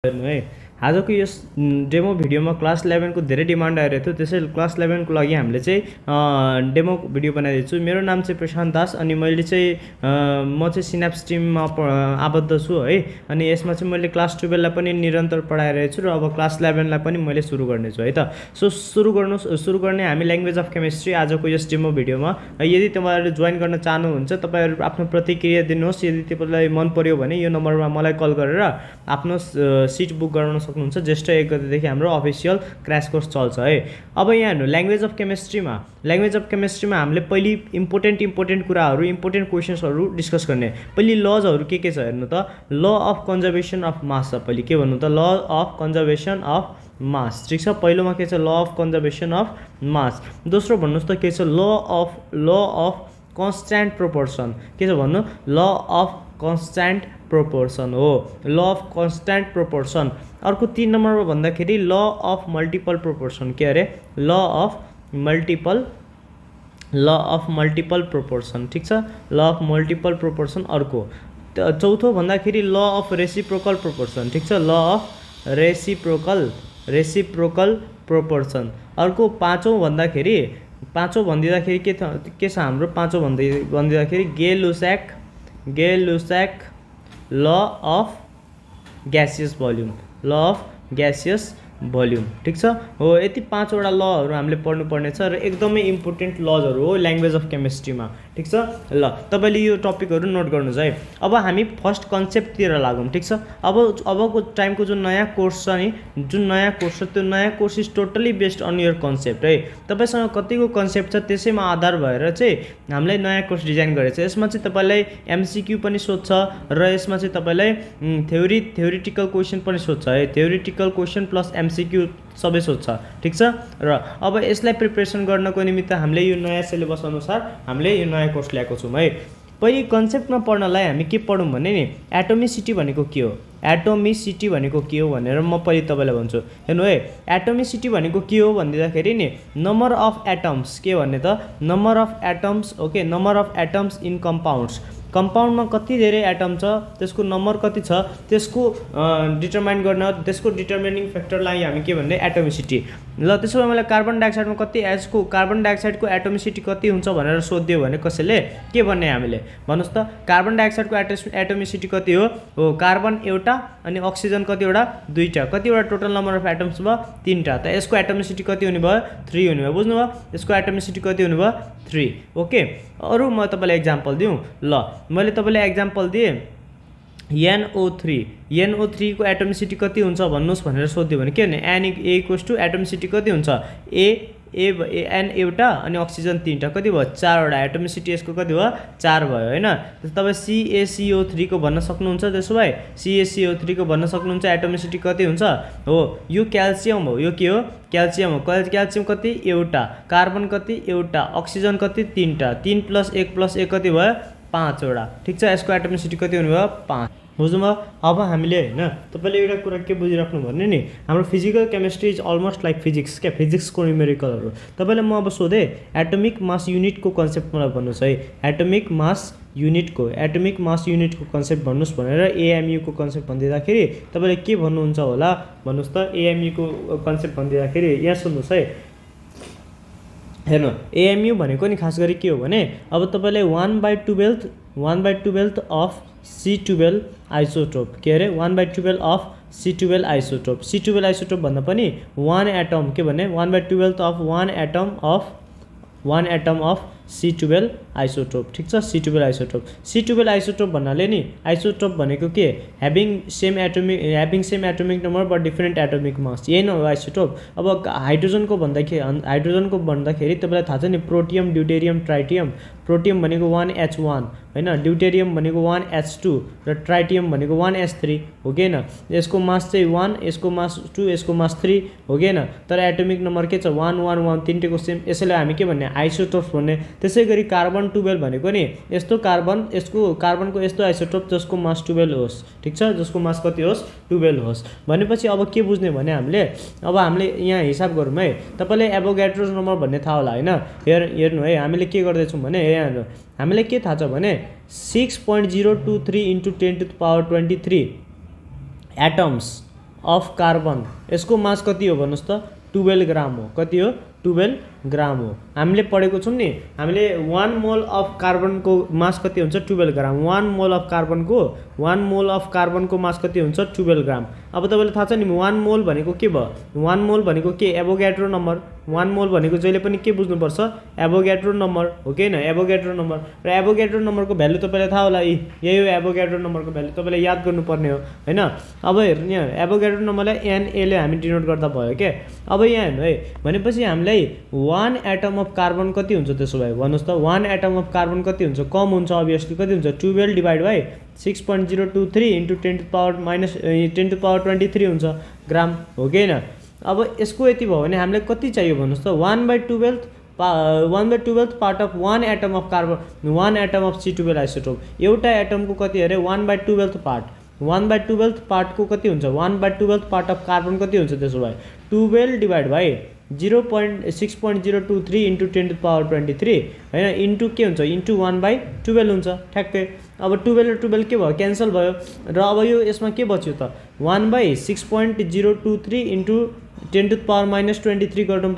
है आजको यो डेमो भिडियोमा क्लास 11 को धेरै डिमान्ड आइरहेको थियो, त्यसैले क्लास 11 को लागि हामीले चाहिँ डेमो भिडियो बनाइदिएको छु। मेरो नाम चाहिँ प्रशान्त दास अनि मैले चाहिँ म चाहिँ सिनाप्स टिममा आबद्ध छु है। अनि यसमा चाहिँ मैले क्लास 12 लाई पनि निरन्तर पढाइरहेको छु र अब क्लास 11 लाई पनि मैले सुरु गर्नेछु है त। सो सुरु गर्ने हामी ल्याङ्ग्वेज अफ केमिस्ट्री आजको यस डेमो भिडियोमा। यदि तपाईहरुले जोइन गर्न चाहनुहुन्छ तपाईहरु आफ्नो प्रतिक्रिया दिनुहोस्। यदि तपाईलाई मन पर्यो भने यो नम्बरमा मलाई कल गरेर आफ्नो सिट बुक गराउन सक्नुहुन्छ। ज्येष्ठ 1 गतेदेखि हाम्रो अफिसियल क्र्याश कोर्स चल्छ है। अब यहाँ हेर्नु ल्याङ्ग्वेज अफ केमिस्ट्रीमा हामीले पहिले इम्पोर्टेन्ट कुराहरू इम्पोर्टेन्ट क्वेशन्सहरू डिस्कस गर्ने। पहिले लजहरू के छ हेर्नु त। ल अफ कन्जर्भेसन अफ मास छ। पहिले के भन्नु त, ल अफ कन्जर्भेसन अफ मास। ठीक छ, पहिलोमा के छ, ल अफ कन्जर्भेसन अफ मास। दोस्रो भन्नुहोस् त के छ, ल अफ कन्स्ट्यान्ट प्रोपोर्सन। के छ भन्नु, ल अफ कन्स्ट्यान्ट प्रोपोर्सन हो, ल अफ कन्स्ट्यान्ट प्रोपोर्सन। अर्को 3 नम्बरमा भन्दाखेरि ल अफ मल्टिपल प्रोपोर्सन। के अरे, ल अफ मल्टिपल प्रोपोर्सन। ठीक छ, ल अफ मल्टिपल प्रोपोर्सन। अर्को चौथो भन्दाखेरि ल अफ रेसिप्रोकल प्रोपोर्सन। ठीक छ, ल अफ रेसिप्रोकल प्रोपोर्सन। अर्को पाँचौँ भनिदिँदाखेरि के छ हाम्रो, पाँचौँ भनिदिँदाखेरि Gay Lussac law of gaseous volume, law of gaseous volume. ठीक छ हो, यति 5वटा लहरू हामीले पढ्नुपर्ने छ र एकदमै इम्पोर्टेन्ट लजहरू हो ल्याङ्ग्वेज अफ केमिस्ट्रीमा। ठीक छ, ल तपाईले यो टपिकहरू नोट गर्नुहोस् है। अब हामी फर्स्ट कन्सेप्टतिर लागौँ। ठीक छ, अबको टाइमको जुन नयाँ कोर्स छ नि, त्यो नयाँ course is totally based on your concept है। तपाईसँग कतिको कन्सेप्ट छ त्यसैमा आधार भएर चाहिँ हामीले नयाँ कोर्स डिजाइन गरेको छ। यसमा चाहिँ तपाईलाई एमसीक्यू पनि सोध्छ र यसमा चाहिँ तपाईलाई थ्योरिटिकल क्वेसन पनि सोध्छ है। थ्योरिटिकल क्वेसन प्लस एमसीक्यू सबै सोध्छ। ठीक छ, र अब यसलाई प्रिपरेसन गर्नको निमित्त हामीले यो नयाँ सिलेबस अनुसार हामीले यो नयाँ कोर्स ल्याएको छौँ है। पहिले कन्सेप्टमा पढ्नलाई हामी के पढौँ भने नि, एटोमिसिटी भनेको के हो, एटोमिसिटी भनेको के हो भनेर म पहिले तपाईँलाई भन्छु। हेर्नु है, एटोमिसिटी भनेको के हो भनिदिँदाखेरि नि, नम्बर अफ एटम्स। के भन्ने त, number of atoms. Okay, number of atoms in compounds. कम्पाउन्डमा कति धेरै एटम छ, त्यसको नम्बर कति छ, त्यसको डिटरमाइन गर्न, त्यसको डिटर्मिनिङ फ्याक्टरलाई हामी के भन्ने, एटोमिसिटी। ल त्यसो भए मलाई कार्बन डाइअक्साइडमा कार्बन डाइअक्साइडको एटोमिसिटी कति हुन्छ भनेर सोधिदियो भने कसैले के भन्ने हामीले, भन्नुहोस् त। कार्बन डाइअक्साइडको एटोमिसिटी कति हो, कार्बन एउटा अनि अक्सिजन कतिवटा, 2टा। कतिवटा टोटल नम्बर अफ एटम्स भयो, 3टा। त यसको एटोमिसिटी कति हुने भयो, 3 हुने भयो। बुझ्नुभयो, यसको एटोमिसिटी कति हुने भयो, 3। ओके, अरू म तपाईँलाई एक्जाम्पल दिउँ। ल मैले तपाईँलाई एक्जाम्पल दिएँ, NO3 को एटोमिसिटी कति हुन्छ भन्नुहोस् भनेर सोध्यो भने के भने, Na एटोमिसिटी कति हुन्छ, N एउटा अनि अक्सिजन 3टा, कति भयो, 4वटा। एटोमिसिटी यसको कति भयो, 4 भयो होइन। तपाईँ CaCO3 को भन्न सक्नुहुन्छ। त्यसो भए CaCO3 को भन्न सक्नुहुन्छ एटोमिसिटी कति हुन्छ। हो, यो क्याल्सियम हो, यो के हो, क्याल्सियम हो। क्याल्सियम कति, एउटा। कार्बन कति, एउटा। अक्सिजन कति, 3टा। 3 + 1 + 1 कति भयो, 5वटा। ठिक छ, यसको एटोमिसिटी कति हुने भयो, 5। बुझ्नुभयो। अब हामीले होइन, तपाईँले एउटा कुरा के बुझिराख्नु भने नि, हाम्रो physical chemistry is almost like physics. क्या, फिजिक्सको न्युमेरिकलहरू। तपाईँलाई म अब सोधेँ एटोमिक मास युनिटको कन्सेप्ट मलाई भन्नुहोस् है। एटोमिक मास युनिटको कन्सेप्ट भन्नुहोस् भनेर एएमयूको कन्सेप्ट भनिदिँदाखेरि तपाईँले के भन्नुहुन्छ होला भन्नुहोस् त। एएमयूको कन्सेप्ट भनिदिँदाखेरि यहाँ सुन्नुहोस् है। हेर्नु, एएमयू भनेको नि खास गरी के हो भने, अब तपाईँलाई 1/12 अफ C12 आइसोटोप। के अरे, 1/12 of C12 isotope. C12 isotope भन्दा पनि 1 एटम, के भने 1/12 of 1 atom of C12 isotope. ठिक छ, C12 आइसोटोप भन्नाले नि, आइसोटोप भनेको के, having same atomic number but different atomic mass, यही न हो आइसोटोप। अब हाइड्रोजनको भन्दाखेरि तपाईँलाई थाहा छ नि, प्रोटियम, ड्युटेरियम, ट्राइटियम। प्रोटियम भनेको 1H1 होइन, ड्युटेरियम भनेको 1H2 र ट्राइटियम भनेको 1H3 हो कि होइन। यसको मास चाहिँ 1, यसको मास 2, यसको मास 3 हो कि होइन। तर एटोमिक नम्बर के छ, 1 1 1, तिनटैको सेम। यसैले हामी के भन्ने, आइसोटोप्स भन्ने। त्यसै गरी कार्बन 12 भनेको नि, यस्तो कार्बनको यस्तो आइसोटोप जसको मास 12 होस्। ठिक छ, जसको मास कति होस्, 12 होस्। भनेपछि अब के बुझ्ने भने हामीले यहाँ हिसाब गरौँ है। तपाईँले एभोगाड्रोस नम्बर भन्ने थाहा होला होइन। हेर्नु है, हामीले के गर्दैछौँ भने, यहाँ हामीलाई के थाहा छ भने 6.023 × 10⁻23 एटम्स अफ कार्बन, यसको मास कति हो भन्नुहोस् त 12 ग्राम हो। कति हो 12 ग्राम हो। हामीले पढेको छौँ नि, हामीले 1 मोल अफ कार्बनको मास कति हुन्छ 12 ग्राम। 1 मोल अफ कार्बनको मास कति हुन्छ 12 ग्राम। अब तपाईँलाई थाहा छ नि 1 मोल भनेको के भयो, 1 मोल भनेको के, एभोगाड्रो नम्बर। 1 मोल भनेको जहिले पनि के बुझ्नुपर्छ, एभोगाड्रो नम्बर हो कि होइन, एभोगाड्रो नम्बर। र एभोगाड्रो नम्बरको भ्यालु तपाईँलाई थाहा होला, यही हो एभोगाड्रो नम्बरको भ्यालु, तपाईँलाई याद गर्नुपर्ने हो होइन। अब हेर्नु यहाँ एभोगाड्रो नम्बरलाई एनएले हामी डिनोट गर्दा भयो क्या। अब यहाँ हेर्नु है, भनेपछि हामीलाई 1 एटम अफ कार्बन कति हुन्छ त्यसो भए भन्नुहोस् त, 1 एटम अफ कार्बन कति हुन्छ, कम हुन्छ अभियसली, कति हुन्छ 12 डिभाइड बाई 6.023 इन्टु 10⁻23 हुन्छ ग्राम हो कि होइन। अब यसको यति भयो भने हामीलाई कति चाहियो भन्नुहोस् त, 1/12 part of 1 atom of carbon, 1 atom of C12 isotope. एउटा एटमको कति अरे 1/12 पार्ट, 1/12 पार्टको कति हुन्छ, 1/12 पार्ट अफ कार्बन कति हुन्छ त्यसो भए 12 डिभाइड बाई 6.023 इन्टु 10⁻23 होइन, इन्टु के हुन्छ, इन्टु 1/12 हुन्छ ठ्याक्कै। अब 12 र 12 के भयो, क्यान्सल भयो। र अब यो यसमा के बच्यो त, 1/6.023 इन्टु 10⁻23 गर्नु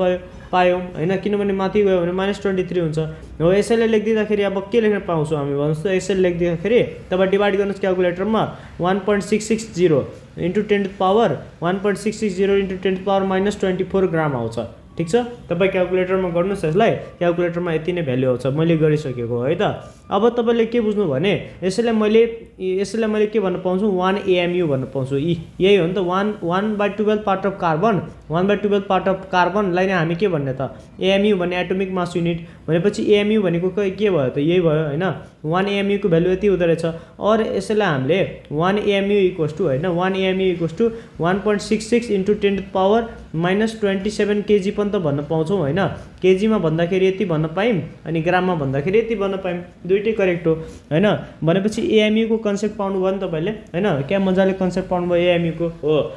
पायौँ होइन, किनभने माथि गयो भने -23 हुन्छ हो। यसैले लेखिदिँदाखेरि अब के लेख्न पाउँछौँ हामी भन्नुहोस् त, यसैले लेखिदिँदाखेरि तपाईँ डिभाइड गर्नुहोस् क्यालकुलेटरमा, 1.660 इन्टु 10⁻1.660 इन्टु 10⁻24 ग्राम आउँछ। ठिक छ, तपाईँ क्यालकुलेटरमा गर्नुहोस् यसलाई, क्यालकुलेटरमा यति नै भ्यालु आउँछ, मैले गरिसकेको है त। अब तपाईँले के बुझ्नु भने यसैलाई मैले के भन्न पाउँछु, 1 AMU भन्न पाउँछु। यही हो नि त, 1/12 part of carbon, 1/12 part of कार्बनलाई नै हामी के भन्ने त, AMU भन्ने एटोमिक मास युनिट। भनेपछि AMU भनेको के भयो त, यही भयो होइन। 1 AMU को भ्यालु यति हुँदो रहेछ। और यसैलाई हामीले 1 AMU इक्वल्स टु होइन, 1 AMU equals to 1.66 into 10⁻27 kg पनि त भन्न पाउँछौँ होइन। केजीमा भन्दाखेरि यति भन्न पायौँ, अनि ग्राममा भन्दाखेरि यति भन्न पायौँ, दुइटै करेक्ट हो होइन। भनेपछि AMU को कन्सेप्ट पाउनुभयो नि तपाईँले होइन, क्या मजाले कन्सेप्ट पाउनुभयो AMU को हो।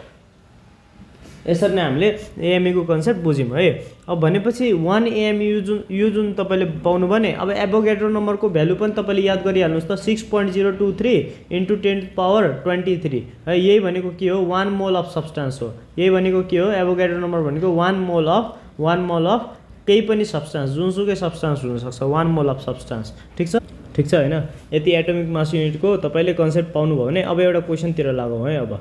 यसरी नै हामीले AMU को कन्सेप्ट बुझ्यौँ है। अब भनेपछि 1 AMU जुन तपाईँले पाउनुभयो नि, अब एभोगाड्रो नम्बरको भ्यालु पनि तपाईँले याद गरिहाल्नुहोस् त, 6.023 इन्टु 10⁻23 है। यही भनेको के हो, 1 मोल अफ सब्सटेन्स हो। यही भनेको के हो, एभोगाड्रो नम्बर भनेको 1 मोल अफ केही पनि सब्सटेन्स, जुनसुकै सब्सटेन्स हुनसक्छ, 1 मोल अफ सब्सटेन्स। ठिक छ होइन। यति एटोमिक मास युनिटको तपाईँले कन्सेप्ट पाउनुभयो भने अब एउटा क्वेसनतिर लागौँ है। अब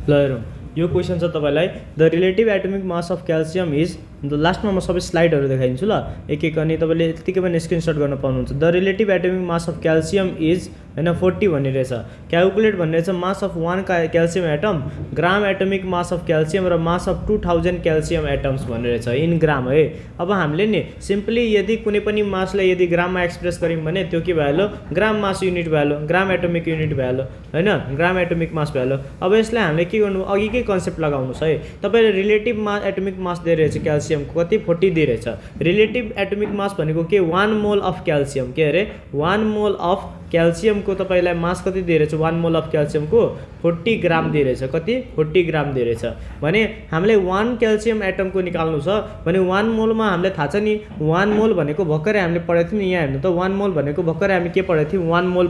ल हेरौँ, यो क्वेसन छ तपाईँलाई, the relative atomic mass of calcium is, लास्टमा म सबै स्लाइडहरू देखाइदिन्छु ल एक एक, अनि तपाईँले यतिकै पनि स्क्रिनसट गर्न पाउनुहुन्छ। The relative atomic mass of calcium is होइन 40 भन्ने रहेछ। क्यालकुलेट भन्ने रहेछ मास of 1 calcium atom, gram atomic mass of calcium र मास अफ 2000 क्याल्सियम एटम्स भन्ने रहेछ इन ग्राम है। अब हामीले नि सिम्पली यदि कुनै पनि मासलाई यदि ग्राममा एक्सप्रेस गऱ्यौँ भने त्यो के भइहाल्यो, ग्राम मास युनिट भइहाल्यो, ग्राम एटोमिक युनिट भइहाल्यो होइन, ग्राम एटोमिक मास भइहाल्यो। अब यसलाई हामीले के गर्नु, अघिकै कन्सेप्ट लगाउनुहोस् है। तपाईँले रिलेटिभ एटोमिक मास दिइरहेछ क्याल्सियमको कति 40 दिइरहेछ। रिलेटिभ एटोमिक मास भनेको के, 1 मोल अफ क्याल्सियम, के अरे 1 मोल अफ क्याल्सियमको तपाईँलाई मास कति दिइरहेछ, 1 मोल अफ क्याल्सियमको 40 ग्राम दिइरहेछ। कति 40 ग्राम दिइरहेछ भने हामीले 1 क्याल्सियम एटमको निकाल्नु छ भने 1 मोलमा हामीलाई थाहा छ नि, 1 मोल भनेको भर्खरै हामीले पढेको थियौँ नि, यहाँ हेर्नु त 1 मोल भनेको भर्खरै हामी के पढेको थियौँ, 1 मोल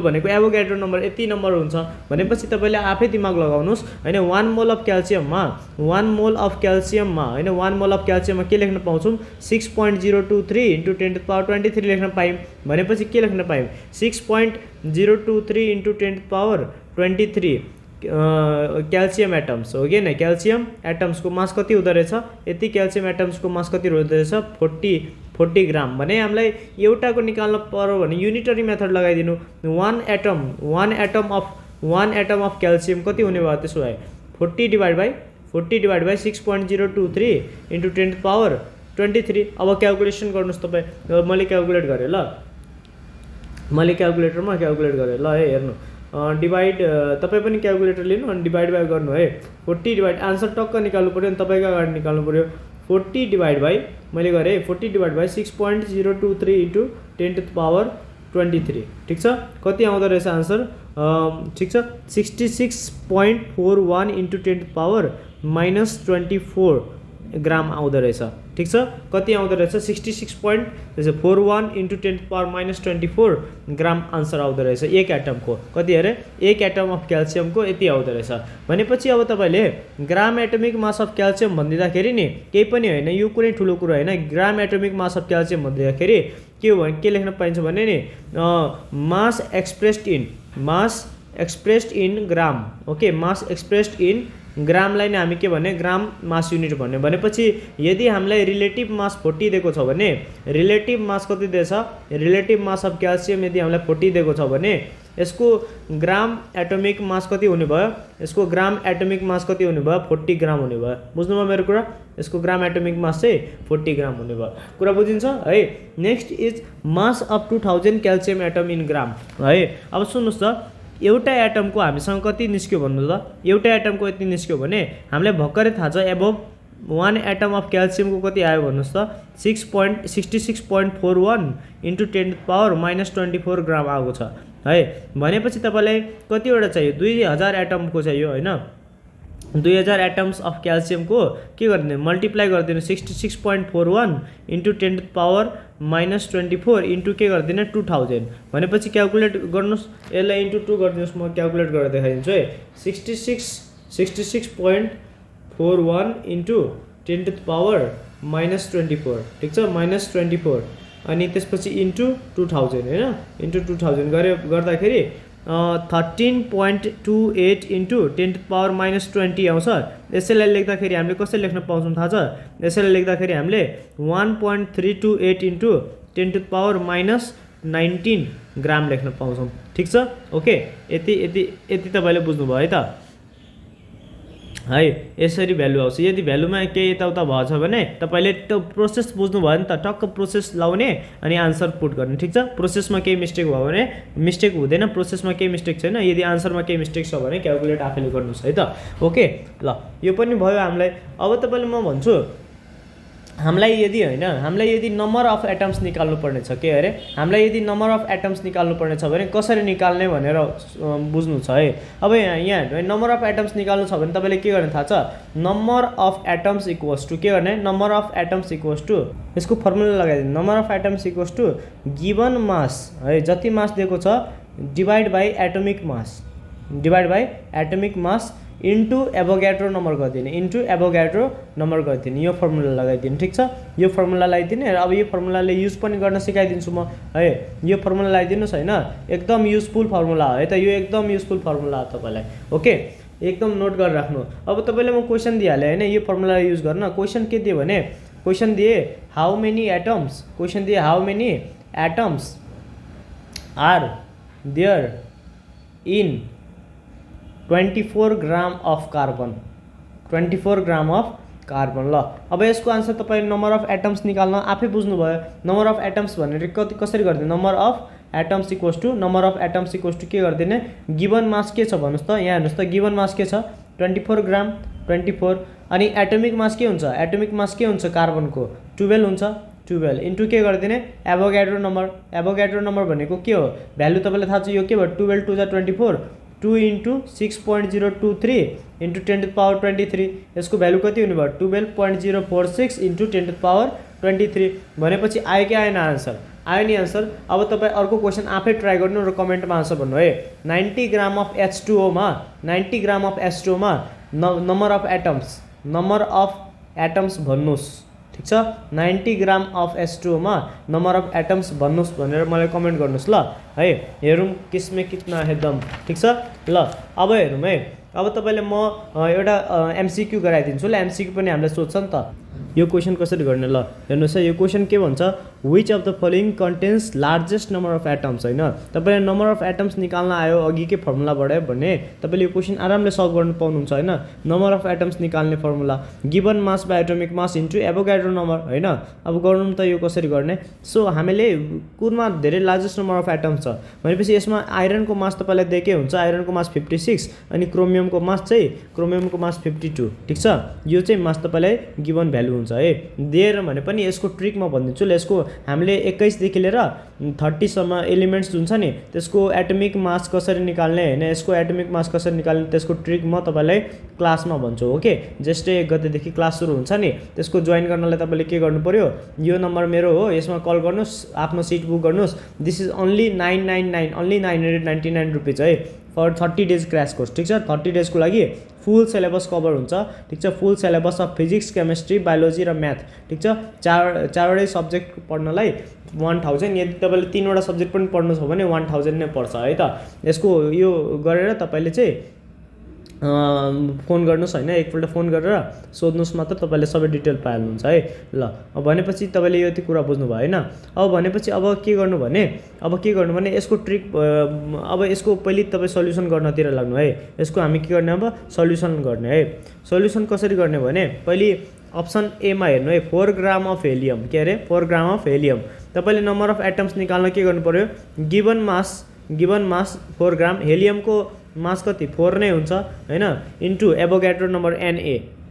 भनेको एभोगाड्रो नम्बर यति नम्बर हुन्छ भनेपछि तपाईँले आफै दिमाग लगाउनुहोस् होइन। 1 मोल अफ क्याल्सियममा होइन, 1 मोल अफ क्याल्सियममा के लेख्न पाउँछौँ, 6.023 इन्टु 10⁻23 लेख्न पायौँ। भनेपछि के लेख्न पायौँ, 6.023 इन्टु 10⁻23 क्याल्सियम एटम्स हो कि होइन। क्याल्सियम एटम्सको मास कति हुँदो रहेछ, यति क्याल्सियम एटम्सको मास कति हुँदो रहेछ, 40 ग्राम। भने हामीलाई एउटाको निकाल्नु पर्यो भने युनिटरी मेथड लगाइदिनु। 1 एटम अफ क्याल्सियम कति हुने भयो त्यसो भए, 40 डिभाइड बाई 6.023 इन्टु 10⁻23। अब क्यालकुलेसन गर्नुहोस् तपाईँ, मैले क्यालकुलेट गरेँ ल, मैले क्यालकुलेटरमा क्यालकुलेट गरेँ ल है। हेर्नु डिभाइड, तपाईँ पनि क्यालकुलेटर लिनु अनि डिभाइड बाई गर्नु है। 40 डिभाइड, आन्सर टक्क निकाल्नु पऱ्यो अनि तपाईँको अगाडि निकाल्नु पऱ्यो। 40 डिभाइड बाई मैले गरेँ 40 डिभाइड बाई 6.023 इन्टु 10⁻23। ठिक छ, कति आउँदो रहेछ आन्सर, ठिक छ 66.41 इन्टु 10⁻24 ग्राम आउँदो रहेछ। ठिक छ। कति आउँदो रहेछ 66.41 × 10⁻24 ग्राम आन्सर आउँदो रहेछ एक एटमको। कति अरे एक एटम अफ क्याल्सियमको यति आउँदो रहेछ भनेपछि अब तपाईँले gram atomic mass of calcium भनिदिँदाखेरि नि केही पनि होइन, यो कुनै ठुलो कुरो होइन। Gram atomic mass of calcium भनिदिँदाखेरि के हो भने के लेख्न पाइन्छ भने नि mass expressed in gram. Okay, mass expressed in ग्रामलाई नै हामी के भन्ने ग्राम मास युनिट भन्ने। भनेपछि यदि हामीलाई रिलेटिभ मास 40 दिएको छ भने रिलेटिभ मास कति दिएछ, रिलेटिभ मास अफ क्याल्सियम यदि हामीलाई 40 दिएको छ भने यसको ग्राम एटोमिक मास कति हुने भयो, यसको ग्राम एटोमिक मास कति हुने भयो 40 ग्राम हुने भयो। बुझ्नुभयो मेरो कुरा? यसको ग्राम एटोमिक मास चाहिँ 40 ग्राम हुने भयो। कुरा बुझिन्छ है। Next is mass of 2000 calcium atom in gram है। अब सुन्नुहोस् त, एउटा एटमको हामीसँग कति निस्क्यो भन्नु त, एउटा एटमको यति निस्क्यो भने हामीलाई भर्खरै थाहा छ एबोभ 1 एटम अफ क्याल्सियमको कति आयो भन्नुहोस् त 66.41 × 10⁻24 ग्राम आएको छ है। भनेपछि तपाईँलाई कतिवटा चाहियो 2000 एटमको चाहियो होइन। 2000 एटम्स अफ क्याल्सियमको के गरिदिनु मल्टिप्लाई गरिदिनु 66.41 × 10⁻24 इन्टु के गरिदिनु 2000 भनेपछि क्यालकुलेट गर्नुहोस्, यसलाई इन्टु 2 गरिदिनुहोस्। म क्यालकुलेट गरेर देखाइदिन्छु है। 66.41 × 10⁻24 ठिक छ -24 अनि त्यसपछि इन्टु 2000 होइन, इन्टु 2000 गर्दाखेरि 13.28 × 10⁻20 आउँछ। यसैलाई लेख्दाखेरि हामीले कसरी लेख्न पाउँछौँ थाहा छ? यसैलाई लेख्दाखेरि हामीले 1.328 × 10⁻19 ग्राम लेख्न पाउँछौँ। ठिक छ। ओके, यति तपाईँले बुझ्नुभयो है त है। यसरी भ्यालु आउँछ। यदि भ्यालुमा केही यताउता भएछ भने तपाईँले त्यो प्रोसेस बुझ्नुभयो नि त, टक्क प्रोसेस लाउने अनि आन्सर पुट गर्ने। ठिक छ। प्रोसेसमा केही मिस्टेक भयो भने मिस्टेक हुँदैन, प्रोसेसमा केही मिस्टेक छैन। यदि आन्सरमा केही मिस्टेक छ भने क्यालकुलेट आफैले गर्नुहोस् है त। ओके ल, यो पनि भयो हामीलाई। अब तपाईँले म भन्छु हामीलाई यदि नम्बर अफ एटम्स निकाल्नु पर्ने छ के अरे, हामीलाई यदि नम्बर अफ एटम्स निकाल्नु पर्ने छ भने कसरी निकाल्ने भनेर बुझ्नु छ है। अब यहाँ नम्बर अफ एटम्स निकाल्नु छ भने तपाईँले के गर्ने थाहा छ? Number of atoms equals to के गर्ने, number of atoms equals to यसको फर्मुला लगाइदिनु। Number of atoms equals to given mass है, जति मास दिएको छ divide by atomic mass into Avogadro number गरिदिने, यो फर्मुला लगाइदिनु। ठिक छ। यो फर्मुला लगाइदिने। अब यो फर्मुलाले युज पनि गर्न सिकाइदिन्छु म है। यो फर्मुला लगाइदिनुहोस् होइन, एकदम युजफुल फर्मुला है त, यो एकदम युजफुल फर्मुला हो तपाईँलाई। ओके, एकदम नोट गरेर राख्नु। अब तपाईँले म क्वेसन दिइहालेँ होइन, यो फर्मुला युज गर्न। क्वेसन के दियो भने क्वेसन दिए how many atoms are there in 24 gram of carbon, 24 gram of carbon. ल, अब यसको आन्सर तपाईँ नम्बर अफ एटम्स निकाल्न आफै बुझ्नुभयो। नम्बर अफ एटम्स भनेर कसरी गरिदिने, number of atoms equals to के गरिदिने, गिभन मास के छ भन्नुहोस् त। यहाँ हेर्नुहोस् त, गिभन मास के छ 24 ग्राम 24 अनि एटोमिक मास के हुन्छ, कार्बनको 12 हुन्छ। 12 इन्टु के गरिदिने एभोगाड्रो नम्बर भनेको के हो भ्यालु तपाईँलाई थाहा छ। यो के भयो 12 2 = 24, 2 × 6.023 × 10⁻23 यसको भ्यालु कति हुने भयो 12.046 × 10⁻23 भनेपछि आयो कि आएन आन्सर? आयो नि आन्सर। अब तपाईँ अर्को क्वेसन आफै ट्राई गर्नु र कमेन्टमा आन्सर भन्नु है। 90 ग्राम अफ H2O मा नम्बर अफ एटम्स भन्नुहोस्। ठिक छ। 90 ग्राम अफ H2O मा नम्बर अफ एटम्स भन्नुहोस् भनेर मलाई कमेन्ट गर्नुहोस् ल है। हेरौँ किसमें कितना है दम। ठिक छ। ल, अब हेरौँ है। अब तपाईँले म एउटा MCQ गराइदिन्छु ल। MCQ पनि हामीलाई सोध्छ नि त। यो क्वेसन कसरी गर्ने ल हेर्नुहोस् है। यो क्वेसन के भन्छ, which of the following contents largest number of atoms होइन। तपाईँले नम्बर अफ एटम्स निकाल्न आयो अघिकै फर्मुलाबाट भने तपाईँले यो क्वेसन आरामले सल्भ गर्नु पाउनुहुन्छ होइन। नम्बर अफ एटम्स निकाल्ने formula given mass by atomic mass into Avogadro number होइन। अब गर्नु त यो कसरी गर्ने। सो हामीले कुनमा धेरै लार्जेस्ट नम्बर अफ एटम्स छ भनेपछि यसमा आइरनको मास तपाईँलाई दिएकै हुन्छ। आइरनको मास 56 अनि क्रोमियमको मास 52। ठिक छ। यो चाहिँ मास तपाईँलाई गिभन भ्यालु हुन्छ है। दिएर भने पनि यसको ट्रिक म भनिदिन्छु ल। यसको हामीले 21 देखि लिएर 30 सम्म एलिमेन्ट्स जुन छ नि त्यसको एटमिक मास कसरी निकाल्ने हैन, यसको एटमिक मास कसरी निकाल्ने त्यसको ट्रिक म तपाईलाई क्लासमा भन्छु। ओके, ज्येष्ठ 1 गतेदेखि क्लास सुरु हुन्छ नि, त्यसको जोइन गर्नलाई तपाईले के गर्नु पर्यो, यो नम्बर मेरो हो, यसमा कल गर्नुस्, आफ्नो सिट बुक गर्नुस्। This is only 999 only 999 rupees है फर 30 डेज क्र्यास कोर्स। ठीक छ, 30 डेजको लागि फुल सिलेबस कभर हुन्छ। ठीक छ, full syllabus of physics, chemistry, biology र म्याथ। ठीक छ, चारवटै सब्जेक्ट पढ्नलाई 1000। यदि तपाईले 3वटा सब्जेक्ट पनि पढ्नु छ भने 1000 नै पर्छ है त। यसको यो गरेर तपाईले चाहिँ फोन गर्नुस् हैन, एकपल्ट फोन गरेर सोध्नुस् मात्र, तपाईले सबै डिटेल पाइहाल्नुहुन्छ है। ल, अब भनेपछि तपाईले यो कुरा बुझ्नुभयो हैन। अब भनेपछि अब के गर्नु भने यसको ट्रिक, अब यसको पहिले तपाई सल्युसन गर्नतिर लाग्नु है। यसको हामी के गर्ने, अब सल्युसन गर्ने है। सल्युसन कसरी गर्ने भने पहिले अप्सन ए मा हेर्नु है, 4 ग्राम अफ हेलियम। के अरे, 4 ग्राम अफ हेलियम। तपाईले नम्बर अफ एटम्स निकाल्न के गर्नु पर्यो, गिवन मास 4 ग्राम, हेलियमको मास कति 4 नै हुन्छ हैन, इन्टु एभोगाड्रो नम्बर Na।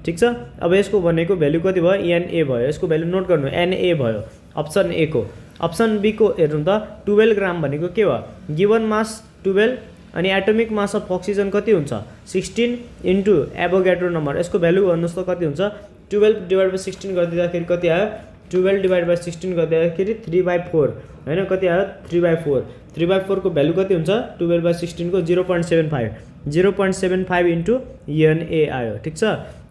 ठीक छ, अब यसको भनेको भ्यालु कति भयो, Na भयो। यसको भ्यालु नोट गर्नु, Na भयो अप्सन ए को। अप्सन बी को हेर्नु त, 12 ग्राम भनेको के भयो, गिवन मास 12 अनि एटोमिक मास अफ अक्सिजन कति हुन्छ 16 इन्टु एभोगाड्रो नम्बर। यसको भ्यालु भन्नुस् त कति हुन्छ, 12 डिभाइड बाइ 16 गरिदिँदाखेरि कति आयो, 12 डिभाइड बाइ 16 गरिदिँदाखेरि 3/4 हैन, कति आयो 3/4। 3/4 को भ्यालु कति हुन्छ, 12 बाइ 16 को 0.75 इन्टु Na आयो। ठीक छ,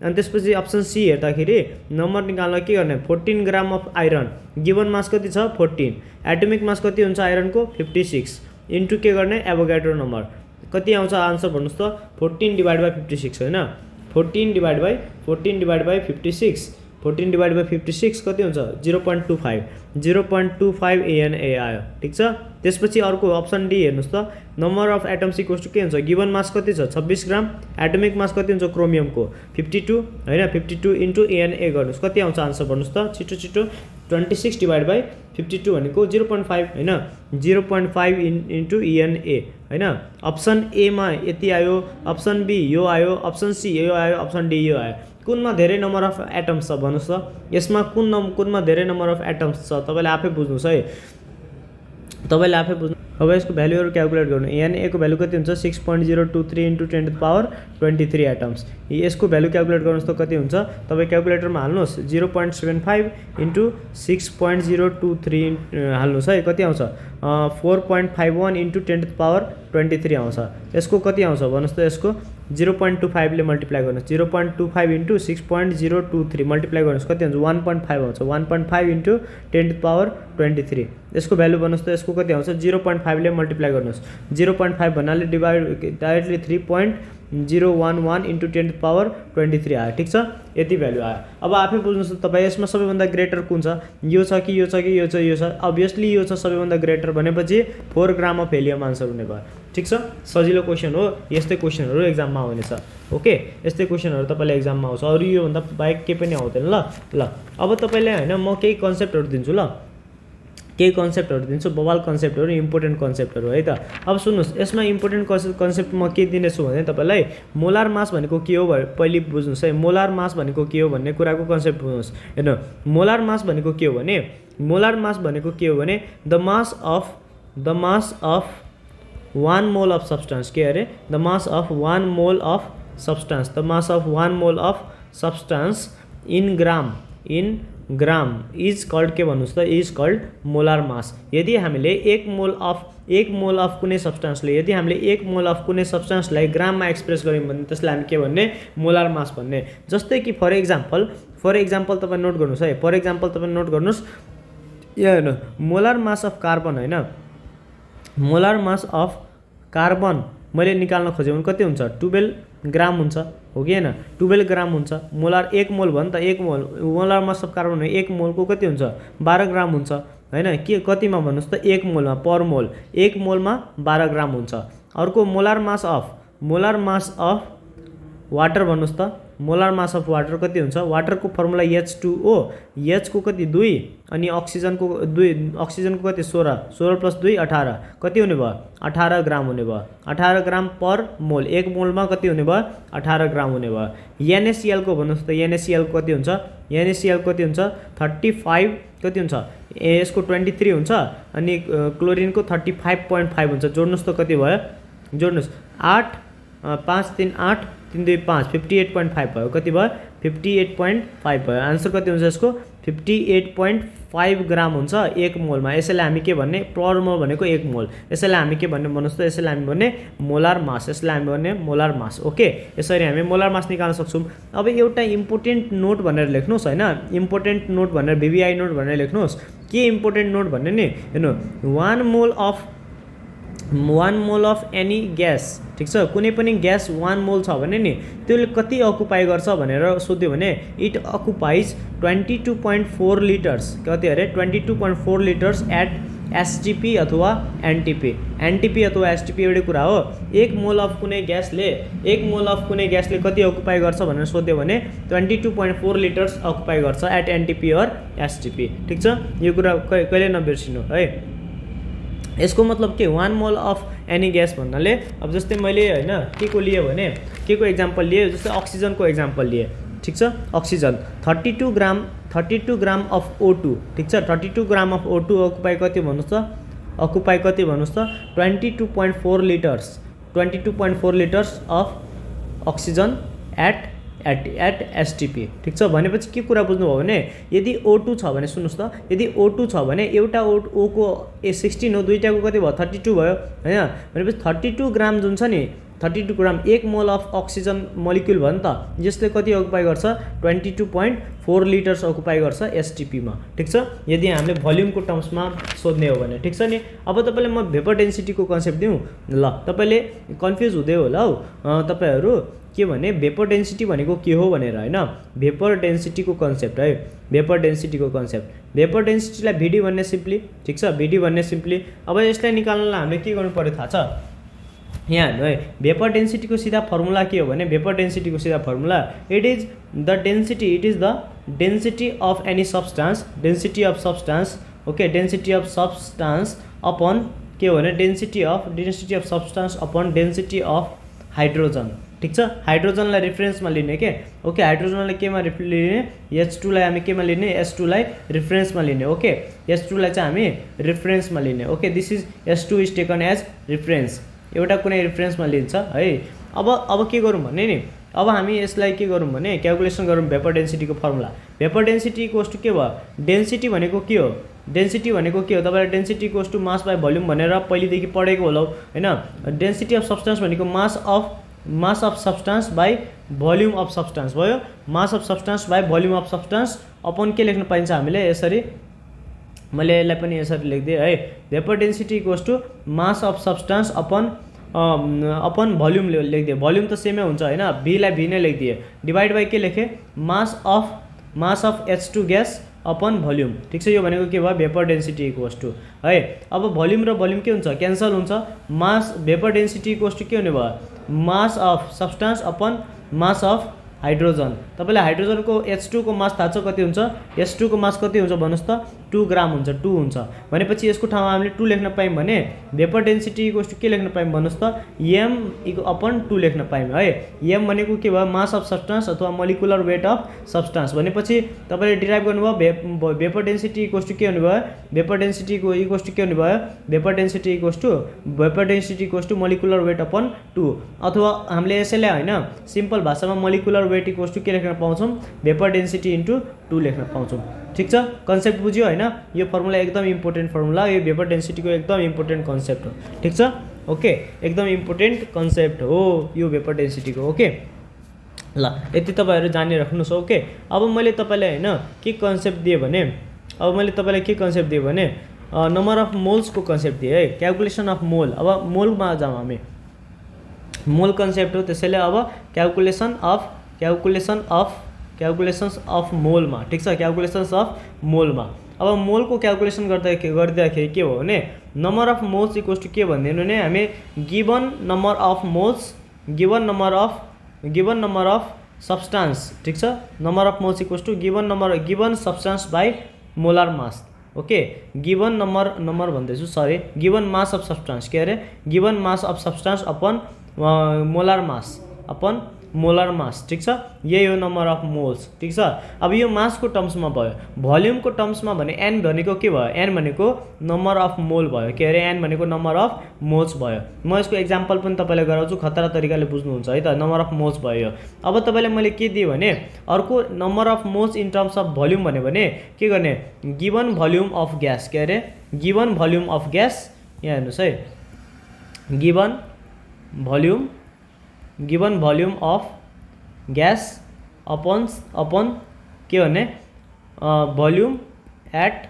अनि त्यसपछि अप्सन सी हेर्दाखेरि नम्बर निकाल्न के गर्ने, 14 ग्राम अफ आइरन, गिवन मास कति छ 14, एटोमिक मास कति हुन्छ आइरनको 56 इन्टु के गर्ने, एभोगाड्रो नम्बर। कति आउँछ आन्सर भन्नुस् त, 14 डिभाइड बाइ 56 हैन, 14 डिभाइड बाइ 56, 14 डिभाइड बाइ 56 कति हुन्छ 0.25 ANA आयो। ठीक छ, त्यसपछि अर्को अप्सन डी हेर्नुस् त, number of atoms equals to के हुन्छ, गिवन मास कति छ 26 ग्राम, एटोमिक मास कति हुन्छ क्रोमियमको 52 हैन, 52 इन्टु ANA गर्नुस्, कति आउँछ आन्सर भन्नुस् त, छिटो 26 डिभाइड बाइ 52 भनेको 0.5 हैन, 0.5 इन्टु ENA हैन। अप्सन ए मा यति आयो, अप्सन बी यो आयो, अप्सन सी यो आयो, अप्सन डी यो आयो। कुनमा धेरै नम्बर अफ एटम्स छ भन्नुस् त, यसमा कुनमा धेरै नम्बर अफ एटम्स छ, तपाईले आफै बुझ्नुस् है, तपाईले आफै बुझ्नु। अब यसको भ्यालुहरु क्याल्कुलेट गर्नु, Na को भ्यालु कति हुन्छ 6.023 into 10 to the power 23 atoms. यसको भ्यालु क्याल्कुलेट गर्नुस् त कति हुन्छ, तपाई क्याल्कुलेटरमा हाल्नुस् 0.75 इन्टु 6.023 हाल्नुस् है, कति आउँछ 4.51 इन्टु 10 टु द पावर 23 आउँछ। यसको कति आउँछ भन्नुस् त, यसको 0.25 ले मल्टिप्लाई गर्नुस्, 0.25 इन्टु 6.023 मल्टिप्लाई गर्नुस्, कति हुन्छ 1.5 आउँछ, 1.5 इन्टु 10 टु द पावर 23। यसको भ्यालु भन्नुस् त, यसको कति आउँछ 0.5 ले मल्टिप्लाई गर्नुस्, 0.5 भन्नाले divide directly 3.011 into 10 to the power 23 आयो। ठीक छ, यति भ्यालु आयो। अब आफै बुझ्नुस् त तपाई, यसमा सबैभन्दा ग्रेटर कुन छ, यो छ कि यो छ कि यो छ, यो छ, अभियसली यो छ सबैभन्दा ग्रेटर भनेपछि 4 ग्राम अफ हेलियम आन्सर हुने भयो। ठीक छ, सजिलो क्वेसन हो, यस्तै क्वेसनहरु एक्जाममा आउनेछ। ओके, यस्तै क्वेसनहरु तपाईलाई एक्जाममा आउँछ, अरु यो भन्दा बाहेक केही पनि आउँदैन। ल, अब तपाईलाई हैन म केही कन्सेप्टहरु दिन्छु, ल केही कन्सेप्टहरु दिन्छु, बवाल कन्सेप्टहरु, इम्पोर्टेन्ट कन्सेप्टहरु है त। अब सुन्नुस्, यसमा इम्पोर्टेन्ट कन्सेप्ट म के दिनेछु भने तपाईलाई मोलार मास भनेको के हो पहिले बुझ्नुस् है। मोलार मास भनेको के हो भन्ने कुराको कन्सेप्ट बुझ्नुस्। हेर्नु, मोलार मास भनेको के हो भने, मोलार मास भनेको के हो भने the mass of 1 mole of substance. के अरे, the mass of 1 mole of substance, the mass of 1 mole of substance in gram is called, के भन्नुस् त, इज कल्ड मोलार मास। यदि हामीले 1 मोल अफ कुनै सब्सटेन्सले, यदि हामीले 1 मोल अफ कुनै सब्सटेन्सलाई ग्राममा एक्सप्रेस गर्यौं भने त्यसलाई हामी के भन्ने, मोलार मास भन्ने। जस्तै कि फर एक्जाम्पल तपाई नोट गर्नुस् है, फर एक्जाम्पल तपाई नोट गर्नुस्, यहाँ हेर्नु, मोलार मास अफ कार्बन हैन, मोलार मास अफ कार्बन मैले निकाल्न खोजेँ भने कति हुन्छ 12 ग्राम हुन्छ, हो कि हैन, 12 ग्राम हुन्छ। मोलार 1 मोल भयो नि त, 1 मोल मोलार मास अफ कार्बन 1 मोलको कति हुन्छ 12 ग्राम हुन्छ हैन, के कतिमा भन्नुस् त, 1 मोलमा, पर मोल 1 मोलमा 12 ग्राम हुन्छ। अर्को मोलार मास अफ वाटर भन्नुहोस् त मोलर मास अफ वाटर कति हुन्छ वाटरको फर्मुला H2O H को कति 2 अनि अक्सिजनको कति 16 प्लस 2 18 कति हुने भयो 18 ग्राम हुने भयो 18 ग्राम पर मोल 1 मोलमा कति हुने भयो 18 ग्राम हुने भयो NaCl को भन्नुहोस् त NaCl कति हुन्छ NaCl कति हुन्छ 35 कति हुन्छ यसको 23 हुन्छ अनि क्लोरिनको 35.5 हुन्छ जोड्नुहोस् त कति भयो जोड्नुहोस् 8 5 3 8 3 2 5 58.5 भयो कति भयो 58.5 भयो आन्सर कति हुन्छ यसको 58.5 ग्राम हुन्छ 1 मोलमा यसैलाई हामी के भन्ने पर मोल भनेको 1 मोल यसैलाई हामी के भन्ने भन्नुहोस् त यसैलाई हामी भन्ने मोलार मास यसलाई हामी भन्ने मोलार मास ओके यसरी हामी मोलार मास निकाल्न सक्छौं अब एउटा इम्पोर्टेन्ट नोट भनेर लेख्नुस् हैन इम्पोर्टेन्ट नोट भनेर VVI नोट भनेर लेख्नुस् के इम्पोर्टेन्ट नोट भन्ने नि हेर्नु 1 मोल अफ एनी ग्यास ठीक छ कुनै पनि ग्यास 1 मोल छ भने नि त्यसले कति अकुपाई गर्छ भनेर सोध्यो भने इट अकुपाइज 22.4 लिटर्स कति अरे 22.4 लिटर्स एट STP अथवा NTP अथवा STP एउटै कुरा हो 1 मोल अफ कुनै ग्यासले कति अकुपाई गर्छ भनेर सोध्यो भने 22.4 लिटर्स अकुपाई गर्छ एट NTP और STP ठीक छ यो कुरा कहिले नबिर्सिनु है यसको मतलब के 1 मोल अफ एनी ग्यास भन्नाले अब जस्तै मैले हैन के को लिए भने के को एक्जाम्पल लिए जस्तै अक्सिजनको एक्जाम्पल लिए ठीक छ अक्सिजन 32 ग्राम अफ O2 ठीक छ 32 ग्राम अफ O2 अकुपाई कति भन्नुस् त 22.4 litres of oxygen at STP ठीक छ भनेपछि के कुरा बुझ्नु भयो भने यदि O2 छ भने सुन्नुस् त यदि O2 छ भने एउटा O को 16 हो दुईटाको कति भयो 32 भयो हैन भनेपछि 32 ग्राम जुन छ नि 32 ग्राम 1 मोल अफ अक्सिजन मोलिक्युल भयो नि त यसले कति अकुपाई गर्छ 22.4 लिटर्स अकुपाई गर्छ STP मा ठीक छ यदि हामीले भोल्युमको टर्म्समा सोध्ने हो भने ठीक छ नि अब तपाईले म भेपर डेन्सिटीको कन्सेप्ट दिउँ ल तपाईले कन्फ्युज हुँदै होला हौ तपाईहरु के भने भेपर डेन्सिटी भनेको के हो भनेर हैन भेपर डेन्सिटीको कन्सेप्ट है भेपर डेन्सिटीलाई VD भन्ने सिम्पली ठीक छ VD भन्ने सिम्पली अब यसलाई निकाल्नलाई हामीले के गर्नु पर्यो थाहा छ यहाँ हेर्नु है भेपर डेन्सिटीको सीधा फर्मुला के हो भने भेपर डेन्सिटीको सीधा formula it is the density of any substance density of substance upon के हो भने density of substance upon density of hydrogen ठीक छ हाइड्रोजनलाई रेफरेन्समा लिने के ओके हाइड्रोजनलाई केमा लिने H2 लाई हामी केमा लिने S2 लाई रेफरेन्समा लिने ओके S2 लाई चाहिँ हामी रेफरेन्समा लिने okay this is S2 is taken as reference एउटा कुनै रेफरेन्समा लिन्छ है अब के गरौँ भन्ने नि अब हामी यसलाई के गरौँ भने क्याल्कुलेसन गरौँ भेपर डेन्सिटीको formula vapour density equals to के भयो डेन्सिटी भनेको के हो तपाईले density equals to mass by volume भनेर पहिलेदेखि पढेको होला हैन डेन्सिटी अफ सब्स्टान्स भनेको mass of substance by volume of substance भयो mass of substance by volume of substance upon के लेख्न पाइन्छ हामीले यसरी मैले यसलाई पनि यसरी लेख्दिए है vapour density equals to mass of substance upon volume लेख्दिए भोल्युम त सेमै हुन्छ हैन v लाई v नै लेख्दिए डिवाइड बाइ के लेखे mass of H2 gas upon volume ठीक छ यो भनेको के भयो भेपर डेन्सिटी इक्वल्स टु है अब भोल्युम र भोल्युम के हुन्छ क्यान्सल हुन्छ mass vapour density equals to के हुने भयो mass of substance upon mass of hydrogen तपाईलाई हाइड्रोजनको H2 को मास थाहा छ कति हुन्छ H2 को मास कति हुन्छ भन्नुस् त 2 ग्राम हुन्छ 2 हुन्छ भनेपछि यसको ठाउँमा हामीले 2 लेख्न पायौं भने भेपर डेन्सिटी इक्वल्स टु के लेख्न पायौं भन्नुस् त m अपन 2 लेख्न पायौं है m भनेको के भयो मास अफ सब्स्टान्स अथवा मोलिकुलर वेट अफ सब्स्टान्स भनेपछि तपाईले डिराइभ गर्नुभयो भेपर डेन्सिटी इक्वल्स टु के हुने भयो भेपर डेन्सिटी इक्वल्स टु के हुने भयो vapour density equals to molecular weight upon 2 अथवा हामीले यसैलाई हैन सिम्पल भाषामा मोलिकुलर वेट इक्वल्स टु के लेख्न पाउँछौं भेपर डेन्सिटी इन्टु 2 लेख्न पाउँछौं ठीक छ कन्सेप्ट बुझ्यो हैन यो फर्मुला एकदम इम्पोर्टेन्ट फर्मुला यो भेपर डेन्सिटीको एकदम इम्पोर्टेन्ट कन्सेप्ट हो ठीक छ ओके एकदम इम्पोर्टेन्ट कन्सेप्ट हो यो भेपर डेन्सिटीको ओके ल यति तपाईहरु जानि राख्नुस् ओके अब मैले तपाईलाई हैन के कन्सेप्ट दिए भने नम्बर अफ मोल्स को कन्सेप्ट दिए है क्याल्कुलेसन अफ मोल अब मोलमा जाउँ हामी मोल कन्सेप्ट हो त्यसैले अब क्याल्कुलेसन्स अफ मोलमा ठीक छ क्याल्कुलेसन्स अफ मोलमा अब मोलको क्याल्कुलेसन गर्दाखेरि के हो भने number of moles equals to के भन्दिनु भने हामी given number of given number of substance, ठीक छ, number of moles equals to given substance by molar mass. Okay, given number भन्दैछु, sorry, given mass of substance, के अरे given mass of substance upon molar mass, upon molar mass, ठीक छ, यही हो number of moles, ठीक छ। अब यो मासको टर्म्समा भयो, भोल्युमको टर्म्समा भने एन भनेको के भयो, एन भनेको नम्बर अफ मोल भयो, के अरे एन भनेको नम्बर अफ मोल्स भयो। म यसको एक्जाम्पल पनि तपाईँलाई गराउँछु, खतरा तरिकाले बुझ्नुहुन्छ है त, नम्बर अफ मोल्स भयो। अब तपाईँलाई मैले के दिएँ भने अर्को number of moles in terms of volume भन्यो भने के गर्ने, गिवन भोल्युम अफ ग्यास, के अरे गिवन भोल्युम अफ ग्यास, यहाँ हेर्नुहोस् है, given volume of gas upon के भने volume at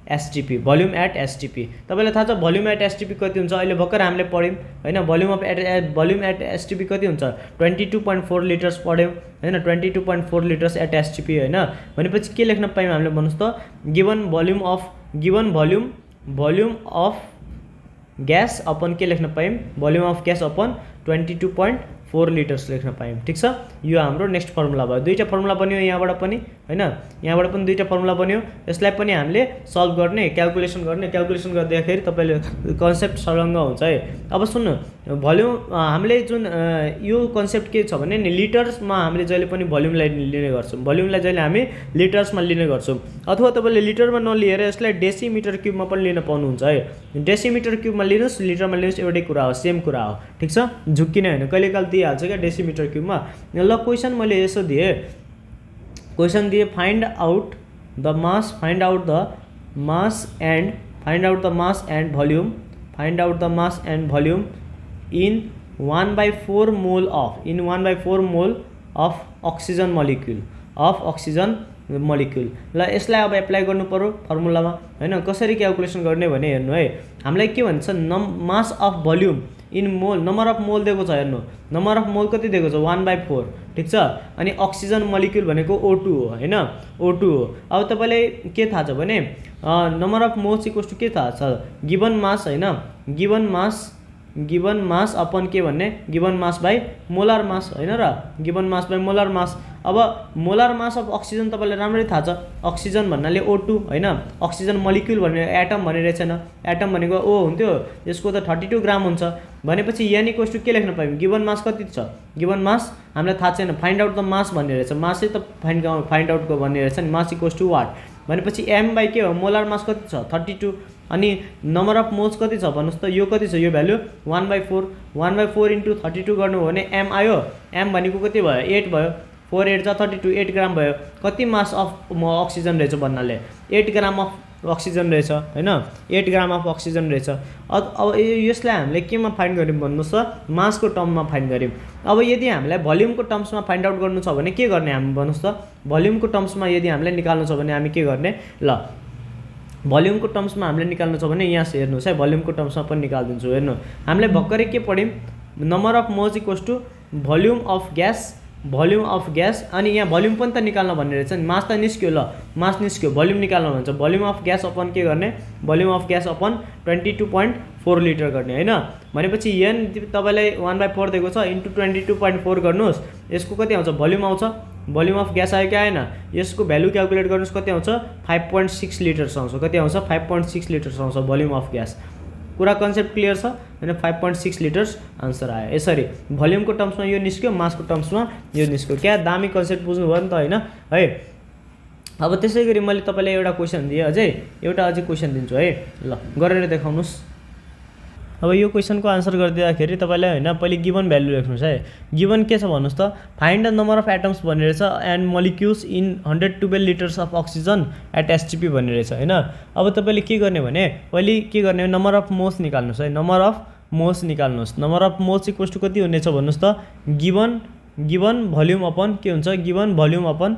STP, volume at STP. तपाईँलाई थाहा छ भोल्युम एट एसटीपी कति हुन्छ, अहिले भर्खर हामीले पढ्यौँ हैन, भोल्युम एट एसटीपी कति हुन्छ, 22.4 लिटर्स पढ्यौँ हैन, 22.4 लिटर्स एट एसटीपी हैन। भनेपछि के लेख्न पायौँ हामीले भन्नुहोस् त, given volume of gas upon के लेख्न पायौँ, volume of gas upon 22.4 litres लेख्न पायौँ, ठीक छ। यो हाम्रो नेक्स्ट फर्मुला भयो, दुईवटा फर्मुला बन्यो यहाँबाट पनि हैन, यहाँबाट पनि दुईवटा फर्मुला बन्यो। यसलाई पनि हामीले सल्भ गर्ने, क्याल्कुलेसन गर्दाखेरि तपाईँले कन्सेप्ट संलग्न हुन्छ है। अब सुन्नु, भोल्युम हामीले जुन यो कन्सेप्ट के छ भने नि, लिटर्समा हामीले जहिले पनि भोल्युमलाई लिने गर्छौँ, भोल्युमलाई जहिले हामी लिटर्समा लिने गर्छौँ, अथवा तपाईँले लिटरमा नलिएर यसलाई डेसिमिटर क्युबमा पनि लिन पाउनुहुन्छ है। डेसिमिटर क्युबमा लिनुहोस्, लिटरमा लिनुहोस्, एउटै कुरा हो, सेम कुरा हो, ठिक छ, झुक्किने होइन, कहिलेकाहीँ दिइहाल्छ क्या डेसिमिटर क्युबमा। ल क्वेसन मैले यसो दिएँ, क्वेसन दिएँ find out the mass and volume in 1/4 mole of oxygen molecule. ल यसलाई अब एप्लाई गर्नु पर्यो फर्मुलामा हैन, कसरी क्याल्कुलेसन गर्ने भने हेर्नु है, हामीलाई के भन्छ, मास अफ भोल्युम इन मोल, नम्बर अफ मोल दिएको छ, हेर्नु नम्बर अफ मोल कति दिएको छ, 1/4, ठिक छ। अनि अक्सिजन मोलिक्युल भनेको O2 हो हैन, O2 हो। अब तपाईँलाई के थाहा छ भने number of moles equals to के थाहा छ, गिवन मास हैन, गिवन मास अपन के भन्ने, गिवन मास बाई मोलर मास हैन र, गिवन मास बाई मोलर मास। अब मोलर मास अफ अक्सिजन तपाईँलाई राम्ररी थाहा छ, अक्सिजन भन्नाले O2 हैन, अक्सिजन मोलिक्युल भन्ने एटम भनेर छैन, एटम भनेको O हुन्थ्यो, यसको त 32 ग्राम हुन्छ। भनेपछि n इक्वल्स टु के लेख्न पायौँ, गिवन मास कति छ, गिवन मास हामीलाई थाहा छैन, फाइन्ड आउट द मास भन्ने रहेछ, मासै त फाइन्ड आउटको भन्ने रहेछ नि, मास इक्वल्स टु वाट, भनेपछि m बाई के हो, मोलर मास कति छ, 32, अनि नम्बर अफ मोल्स कति छ भन्नुहोस् त, यो कति छ, यो भ्यालु 1/4 इन्टु 32 गर्नु हो भने m आयो, m भनेको कति भयो, 8 भयो, 4 8 जा 32, 8 ग्राम भयो। कति मास अफ अक्सिजन रहेछ भन्नाले 8 ग्राम अफ अक्सिजन रहेछ हैन, 8 ग्राम अफ अक्सिजन रहेछ। अब यसलाई हामीले केमा फाइन्ड गर्यौँ भन्नुहोस् त, मासको टर्ममा फाइन्ड गर्यौँ। अब यदि हामीलाई भोल्युमको टर्म्समा फाइन्ड आउट गर्नु छ भने के गर्ने हामी भन्नुहोस् त, भोल्युमको टर्म्समा यदि हामीलाई निकाल्नु छ भने हामी के गर्ने, ल भोल्युमको टर्म्समा हामीले निकाल्नु छ भने यहाँ हेर्नुहोस् है, भोल्युमको टर्म्समा पनि निकालिदिन्छु, हेर्नु हामीले भर्खरै के पढ्यौँ, number of moles equals to volume of gas, अनि यहाँ भोल्युम पनि त निकाल्न भन्ने रहेछ नि, मास त निस्क्यो, ल मास निस्क्यो, भोल्युम निकाल्न भन्छ, भोल्युम अफ ग्यास अपन के गर्ने, volume of gas upon 22.4 litre गर्ने हैन। भनेपछि n तपाईँलाई 1/4 दिएको छ, इन्टु 22.4 गर्नुहोस्, यसको कति आउँछ, भोल्युम आउँछ, भोल्युम अफ ग्यास आयो क्या आएन, यसको भ्यालु क्याल्कुलेट गर्नुहोस् कति आउँछ, 5.6 लिटर्स आउँछ, कति आउँछ, 5.6 लिटर्स आउँछ भोल्युम अफ ग्यास। कुरा कन्सेप्ट क्लियर छ हैन, 5.6 लिटर्स आन्सर आयो। यसरी भोल्युमको टर्म्समा यो निस्क्यो, मासको टर्म्समा यो निस्क्यो, क्या दामी कन्सेप्ट बुझ्नुभयो नि त हैन है। अब त्यसै गरी मैले तपाईँलाई एउटा क्वेसन दिएँ, अझै क्वेसन दिन्छु है, ल गरेर देखाउनुहोस्। अब यो क्वेसनको आन्सर गरिदिँदाखेरि तपाईँलाई हैन पहिले गिवन भ्यालु लेख्नुहोस् है, गिवन के छ भन्नुहोस् त, find the number of atoms भन्ने रहेछ and molecules in 112 litres of oxygen at STP भन्ने रहेछ हैन। अब तपाईँले के गर्ने भने पहिले के गर्ने, नम्बर अफ मोल्स निकाल्नुहोस् है, नम्बर अफ मोल्स निकाल्नुहोस्, number of moles equals to कति हुनेछ भन्नुहोस् त, गिवन भोल्युम अपन के हुन्छ, गिवन भोल्युम अपन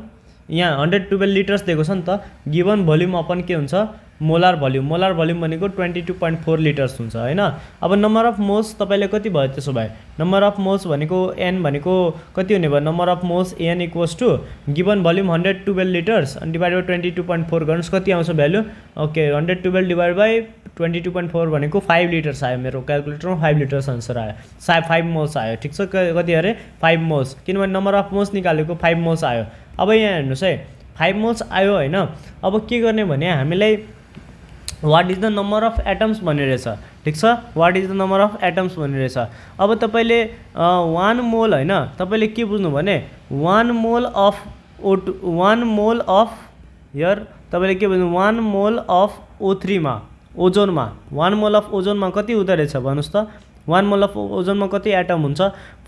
यहाँ 112 लिटर्स दिएको छ नि त। गिभन भोल्युम अपन के हुन्छ मोलार भोल्युम भनेको 22.4 लिटर्स हुन्छ हैन। अब नम्बर अफ मोल्स तपाईले कति भयो त्यसो भए नम्बर अफ मोल्स भनेको n भनेको कति हुने भयो number of moles n equals to given volume 112 litres अनि डिभाइड बाइ 22.4 गर्नुस् कति आउँछ भ्यालु। ओके 112 डिभाइड बाइ 22.4 भनेको 5 लिटर्स आयो मेरो क्याल्कुलेटरमा 5 लिटर्स आन्सर आयो 5 मोल्स आयो ठीक छ। कति अरे 5 मोल्स किनभने नम्बर अफ मोल्स निकालेको 5 मोल्स आयो। अब यहाँ हेर्नुस् है 5 मोल्स आयो हैन। अब के गर्ने भने हामीलाई what is the number of atoms भन्ने रहेछ ठीक छ। What is the number of atoms भन्ने रहेछ। अब तपाईले 1 मोल हैन तपाईले के बुझ्नु भने 1 मोल अफ हियर तपाईले के बुझ्नु 1 मोल अफ O3 मा ओजोनमा 1 मोल अफ ओजोनमा कति हुँदो रहेछ भन्नुस् त। 1 मोल अफ ओजोनमा कति एटम हुन्छ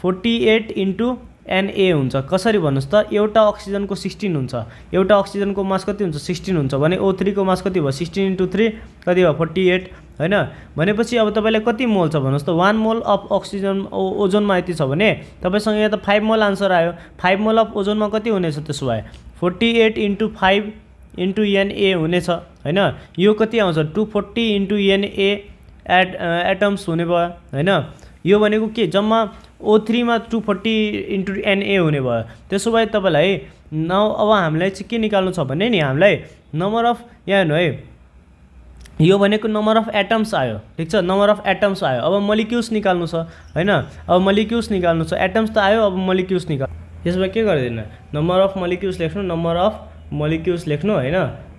48 इन्टु Na हुन्छ। कसरी भन्नुस् त एउटा अक्सिजनको 16 हुन्छ। एउटा अक्सिजनको मास कति हुन्छ 16 हुन्छ भने O3 को मास कति भयो 16 इन्टु 3 कति भयो 48 हैन। भनेपछि अब तपाईलाई कति मोल छ भन्नुस् त 1 मोल अफ अक्सिजन ओजोनमा यति छ भने तपाईसँग यहाँ त 5 मोल आन्सर आयो। 5 मोल अफ ओजोनमा कति हुनेछ त्यसो भए 48 इन्टु 5 इन्टु Na हुनेछ हैन। यो कति आउँछ 240 इन्टु Na एटम्स हुने भयो हैन। यो भनेको के जम्मा O3 मा 240 इन्टु Na हुने भयो। त्यसो भए तपाईलाई अब हामीलाई चाहिँ के निकाल्नु छ भने नि हामीलाई नम्बर अफ यहाँ हेर्नु है यो भनेको नम्बर अफ एटम्स आयो ठीक छ। नम्बर अफ एटम्स आयो। अब मलिक्युल्स निकाल्नु छ हैन। अब मलिक्युल्स निकाल्नु छ एटम्स त आयो अब मलिक्युल्स निकाल। यसमा के गर्दैन नम्बर अफ मलिक्युल्स लेख्नु नम्बर अफ मलिक्युल्स लेख्नु हैन।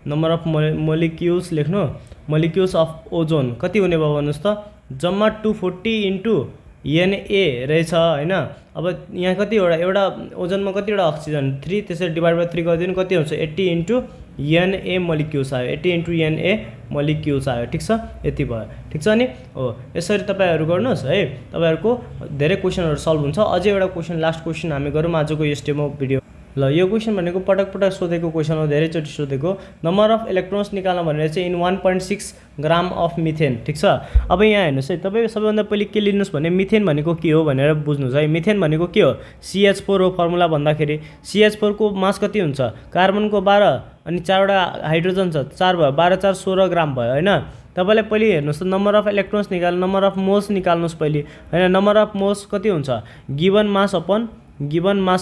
नम्बर अफ मलिक्युल्स लेख्नु मलिक्युल्स अफ ओजोन कति हुने भयो भन्नुस् त जम्मा 240 इन्टु Na रहेछ हैन। अब यहाँ कतिवटा एउटा ओजनमा कतिवटा अक्सिजन 3 त्यसरी डिभाइड बाइ 3 गरिदिनु कति हुन्छ 80 इन्टु Na मलिक्युल्स आयो 80 इन्टु Na मलिक्युल्स आयो ठीक छ। यति भयो ठीक छ नि हो। यसरी तपाईहरु गर्नुस् है तपाईहरुको धेरै क्वेशनहरु सल्भ हुन्छ। अझै एउटा क्वेशन लास्ट क्वेशन हामी गरौँ आजको यस डेमो भिडियो। ल यो क्वेशन भनेको पटक पटक सोधेको क्वेशन हो धेरैचोटि सोधेको नम्बर अफ इलेक्ट्रोन्स निकाल्न भनेर चाहिँ इन 1.6 ग्राम अफ मिथेन ठीक छ। अब यहाँ हेर्नुस् है तपाईँ सबैभन्दा पहिले के लिनुस् भने मिथेन भनेको के हो भनेर बुझ्नुस् है। मिथेन भनेको के हो CH4 हो फर्मुला भन्दाखेरि CH4 को मास कति हुन्छ कार्बनको 12 अनि 4वटा हाइड्रोजन छ 4 भयो 12 4 16 ग्राम भयो हैन। तपाईलाई पहिले हेर्नुस् त नम्बर अफ इलेक्ट्रोन्स निकाल्नु नम्बर अफ मोल्स निकाल्नुस् पहिले हैन। नम्बर अफ मोल्स कति हुन्छ गिवन मास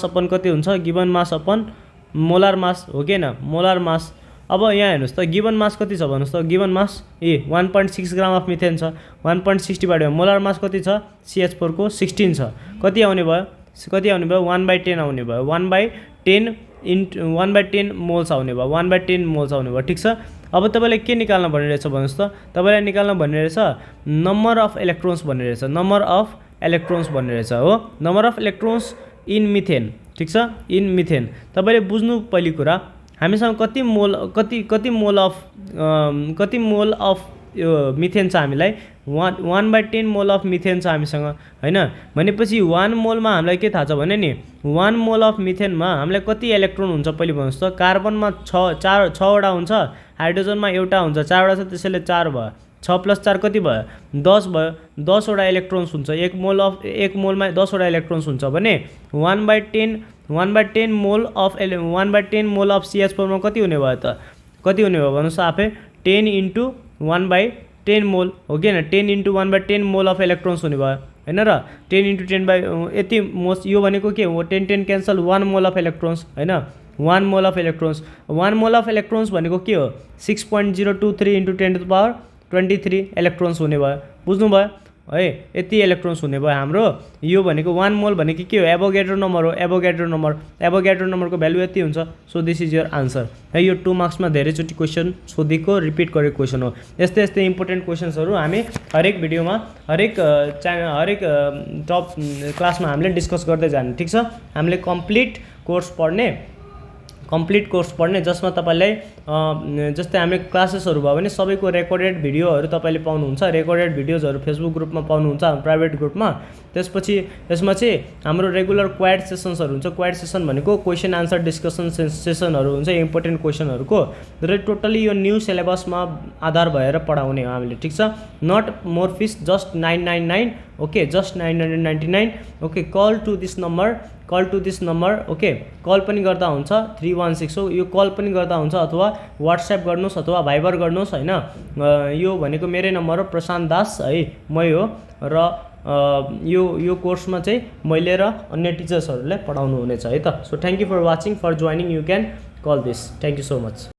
अपन कति हुन्छ given mass upon molar mass हो कि हैन मोलार मास। अब यहाँ हेर्नुस् त गिवन मास कति छ भन्नुस् त given mass 1.6 gram of methane छ 1.6 डिवाइड बाइ मोलार मास कति छ CH4 को 16 छ कति आउने भयो 1/10 आउने भयो 1/10 इन्टु 1/10 मोल्स आउने भयो 1/10 मोल्स आउने भयो ठीक छ। अब तपाईलाई के निकाल्न भन्ने रहेछ भन्नुस् त तपाईलाई निकाल्न भन्ने रहेछ नम्बर अफ इलेक्ट्रोन्स भन्ने रहेछ नम्बर अफ इलेक्ट्रोन्स भन्ने रहेछ हो number of electrons in methane ठीक छ इन मिथेन। तपाईले बुझ्नु पहिलो कुरा हामीसँग कति मोल अफ यो मिथेन छ हामीलाई 1/10 मोल अफ मिथेन छ हामीसँग हैन। भनेपछि 1 मोलमा हामीलाई के थाहा छ भने नि 1 मोल अफ मिथेनमा हामीलाई कति इलेक्ट्रोन हुन्छ पहिले भन्नुस् त कार्बनमा 6 वटा हुन्छ हाइड्रोजनमा एउटा हुन्छ 4 वटा छ त्यसैले 4 भयो 6 + 4 कति भयो 10 भयो 10 वटा इलेक्ट्रोन्स हुन्छ 1 मोलमा 10 वटा इलेक्ट्रोन्स हुन्छ भने 1/10 मोल अफ CH4 मा कति हुने भयो त कति हुने भयो भन्नुस् आफै 10 इन्टु 1/10 मोल हो कि हैन 10 इन्टु 1/10 मोल अफ इलेक्ट्रोन्स हुने भयो हैन र 10 इन्टु 10 बाइ यति मोस यो भनेको के हो 10 क्यान्सल 1 मोल अफ इलेक्ट्रोन्स हैन 1 मोल अफ इलेक्ट्रोन्स भनेको के हो 6.023 इन्टु 10⁻23 इलेक्ट्रोन्स हुने भयो बुझ्नु भयो है। यति इलेक्ट्रोन्स हुने भयो हाम्रो यो भनेको 1 मोल भनेको के हो एभोगाड्रो नम्बर हो एभोगाड्रो नम्बरको भ्यालु यति हुन्छ। So this is your answer है। यो 2 मार्क्समा धेरैचोटि क्वेशन सोधेको रिपिट गरेको क्वेशन हो। यस्तै इम्पोर्टेन्ट क्वेशन्सहरू हामी हरेक भिडियोमा हरेक टप क्लासमा हामीले डिस्कस गर्दै जाने ठीक छ। हामीले कम्प्लिट कोर्स पढ्ने जसमा तपाईलाई जस्तै हामीले क्लासेसहरू भयो भने सबैको रेकर्डेड भिडियोहरू तपाईले पाउनुहुन्छ रेकर्डेड भिडियोजहरू फेसबुक ग्रुपमा पाउनुहुन्छ प्राइभेट ग्रुपमा। त्यसपछि यसमा चाहिँ हाम्रो रेगुलर क्वाड सेसन्सहरू हुन्छ क्वाड सेसन भनेको क्वेशन आन्सर डिस्कसन सेसनहरू हुन्छ इम्पोर्टेन्ट क्वेशनहरूको र टोटली यो न्यू सिलेबसमा आधार भएर पढाउने हो हामीले ठीक छ। Not more fees just 999 okay just 999 okay. Call to this number call to this number okay. Call पनि गर्दा हुन्छ 316 हो, यो कल पनि गर्दा हुन्छ अथवा व्हाट्सएप गर्नुहोस् अथवा भाइबर गर्नुहोस् हैन। यो भनेको मेरै नम्बर हो प्रशान्त दास है, मै हो र यो कोर्समा चाहिँ मैले र अन्य टिचर्सहरूले पढाउनु हुनेछ है त। So thank you for watching, for joining, you can call this. Thank you so much.